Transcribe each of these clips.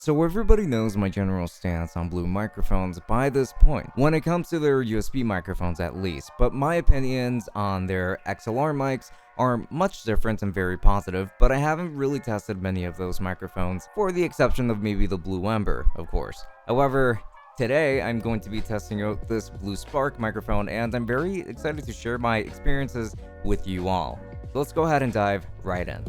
So everybody knows my general stance on Blue microphones by this point, when it comes to their USB microphones at least, but my opinions on their XLR mics are much different and very positive, but I haven't really tested many of those microphones, for the exception of maybe the Blue Ember, of course. However, today I'm going to be testing out this Blue Spark microphone, and I'm very excited to share my experiences with you all. So let's go ahead and dive right in.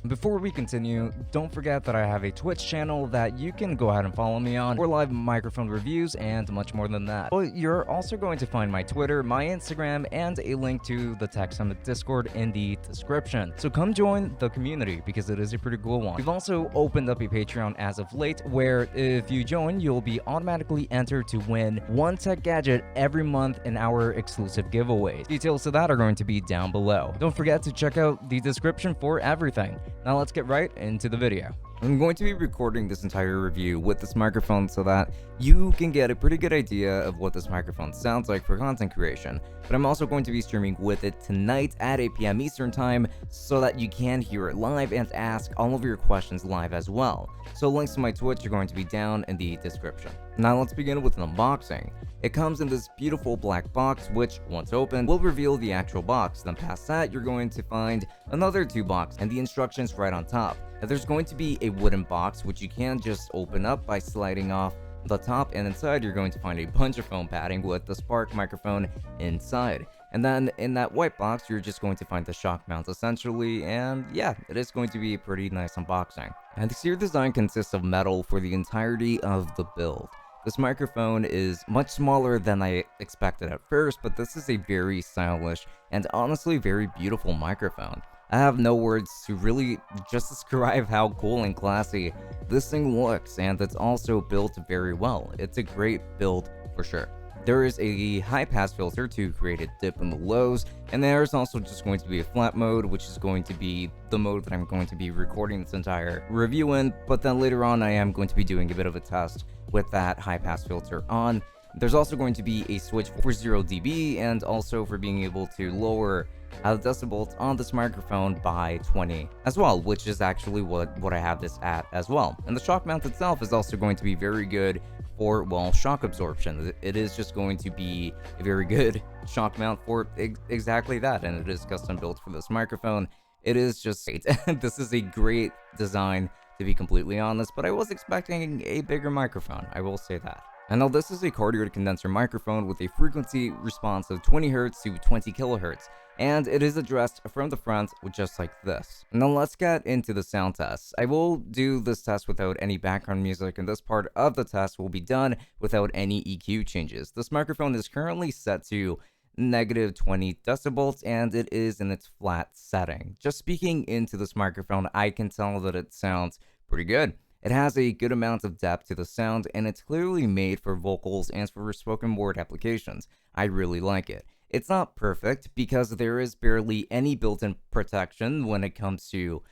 Before we continue, don't forget that I have a Twitch channel that you can go ahead and follow me on for live microphone reviews and much more than that. But you're also going to find my Twitter, my Instagram, and a link to the Tech Summit Discord in the description. So come join the community because it is a pretty cool one. We've also opened up a Patreon as of late where if you join, you'll be automatically entered to win one tech gadget every month in our exclusive giveaways. Details to that are going to be down below. Don't forget to check out the description for everything. Now let's get right into the video. I'm going to be recording this entire review with this microphone so that you can get a pretty good idea of what this microphone sounds like for content creation, but I'm also going to be streaming with it tonight at 8 p.m. Eastern Time so that you can hear it live and ask all of your questions live as well. So links to my Twitch are going to be down in the description. Now let's begin with an unboxing. It comes in this beautiful black box, which, once opened, will reveal the actual box. Then past that, you're going to find another two boxes and the instructions right on top. Now, there's going to be a wooden box, which you can just open up by sliding off the top, and inside you're going to find a bunch of foam padding with the Spark microphone inside. And then in that white box, you're just going to find the shock mount essentially, and yeah, it is going to be a pretty nice unboxing. And the sear design consists of metal for the entirety of the build. This microphone is much smaller than I expected at first, but this is a very stylish and honestly very beautiful microphone. I have no words to really just describe how cool and classy this thing looks, and it's also built very well. It's a great build for sure. There is a high pass filter to create a dip in the lows, and there's also just going to be a flat mode, which is going to be the mode that I'm going to be recording this entire review in, but then later on I am going to be doing a bit of a test with that high pass filter on. There's also going to be a switch for 0 dB and also for being able to lower the decibels on this microphone by 20 as well, which is actually what I have this at as well. And the shock mount itself is also going to be very good for, well, shock absorption. It is just going to be a very good shock mount for exactly that, and it is custom built for this microphone. It is just great. This is a great design, to be completely honest, but I was expecting a bigger microphone, I will say that. And now this is a cardioid condenser microphone with a frequency response of 20 Hz to 20 kHz, and it is addressed from the front with just like this. Now let's get into the sound test. I will do this test without any background music, and this part of the test will be done without any EQ changes. This microphone is currently set to -20 decibels, and it is in its flat setting. Just speaking into this microphone, I can tell that it sounds pretty good. It has a good amount of depth to the sound, and it's clearly made for vocals and for spoken word applications. I really like it. It's not perfect because there is barely any built-in protection when it comes to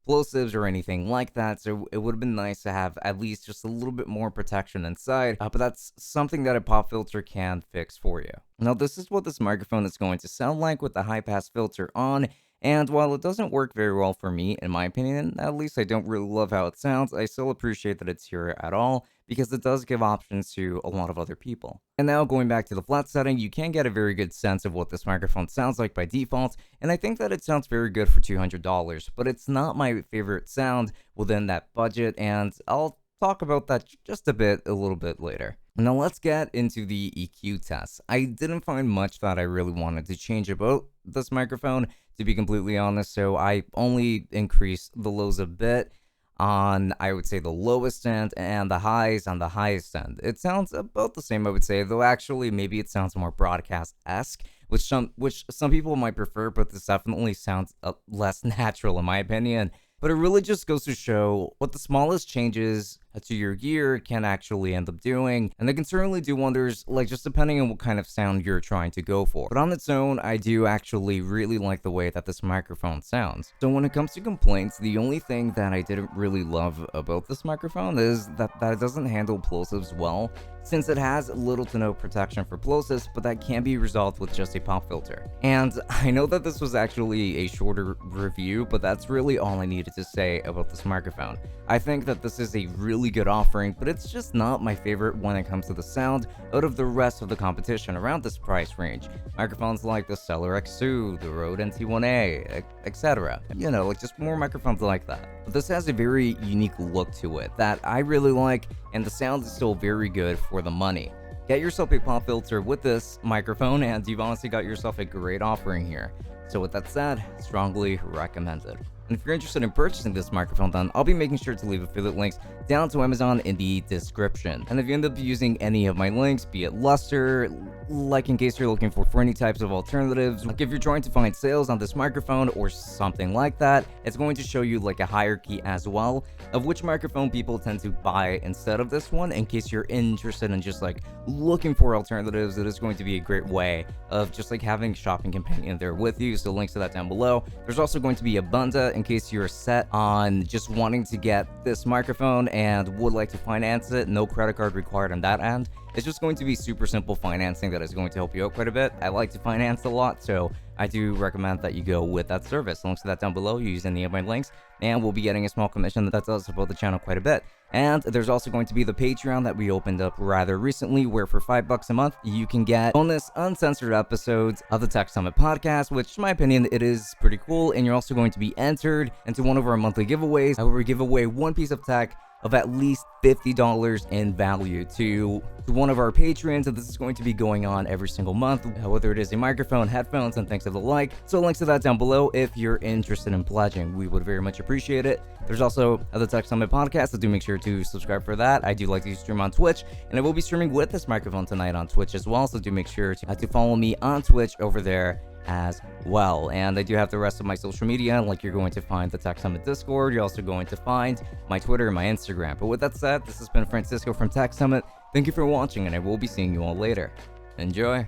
plosives or anything like that, so it would have been nice to have at least just a little bit more protection inside, but that's something that a pop filter can fix for you. Now this is what this microphone is going to sound like with the high pass filter on, and while it doesn't work very well for me, in my opinion, at least I don't really love how it sounds, I still appreciate that it's here at all, because it does give options to a lot of other people. And now going back to the flat setting, you can get a very good sense of what this microphone sounds like by default, and I think that it sounds very good for $200, but it's not my favorite sound within that budget, and I'll talk about that just a little bit later. Now let's get into the EQ test. I didn't find much that I really wanted to change about this microphone, to be completely honest, so I only increased the lows a bit on, I would say, the lowest end, and the highs on the highest end. It sounds about the same, I would say, though actually maybe it sounds more broadcast-esque, which some people might prefer, but this definitely sounds less natural in my opinion. But it really just goes to show what the smallest changes to your gear can actually end up doing, and they can certainly do wonders, like just depending on what kind of sound you're trying to go for. But on its own, I do actually really like the way that this microphone sounds. So when it comes to complaints, the only thing that I didn't really love about this microphone is that it doesn't handle plosives well, since it has little to no protection for plosives, but that can be resolved with just a pop filter. And I know that this was actually a shorter review, but that's really all I needed to say about this microphone. I think that this is a really good offering, but it's just not my favorite when it comes to the sound out of the rest of the competition around this price range. Microphones like the Stellar X2, the Rode NT1A, etc. You know, like just more microphones like that. But this has a very unique look to it that I really like, and the sound is still very good for the money. Get yourself a pop filter with this microphone and you've honestly got yourself a great offering here. So with that said, strongly recommended. And if you're interested in purchasing this microphone, then I'll be making sure to leave affiliate links down to Amazon in the description. And if you end up using any of my links, be it Luster, like in case you're looking for any types of alternatives, like if you're trying to find sales on this microphone or something like that, it's going to show you like a hierarchy as well of which microphone people tend to buy instead of this one. In case you're interested in just like looking for alternatives, it is going to be a great way of just like having a shopping companion there with you. So links to that down below. There's also going to be ABUNDA in case you're set on just wanting to get this microphone and would like to finance it. No credit card required on that end. It's just going to be super simple financing that is going to help you out quite a bit. I like to finance a lot, so I do recommend that you go with that service. Links to that down below. You use any of my links, and we'll be getting a small commission that does support the channel quite a bit. And there's also going to be the Patreon that we opened up rather recently, where for $5 a month, you can get bonus uncensored episodes of the Tech Summit podcast, which in my opinion, it is pretty cool. And you're also going to be entered into one of our monthly giveaways, where we give away one piece of tech of at least $50 in value to one of our patrons, and this is going to be going on every single month, whether it is a microphone, headphones, and things of the like. So links to that down below if you're interested in pledging. We would very much appreciate it. There's also the Tech Summit podcast, so do make sure to subscribe for that. I do like to stream on Twitch, and I will be streaming with this microphone tonight on Twitch as well, so do make sure to follow me on Twitch over there as well. And I do have the rest of my social media, like you're going to find the Tech Summit Discord. You're also going to find my Twitter and my Instagram. But with that said, this has been Francisco from Tech Summit. Thank you for watching, and I will be seeing you all later. Enjoy.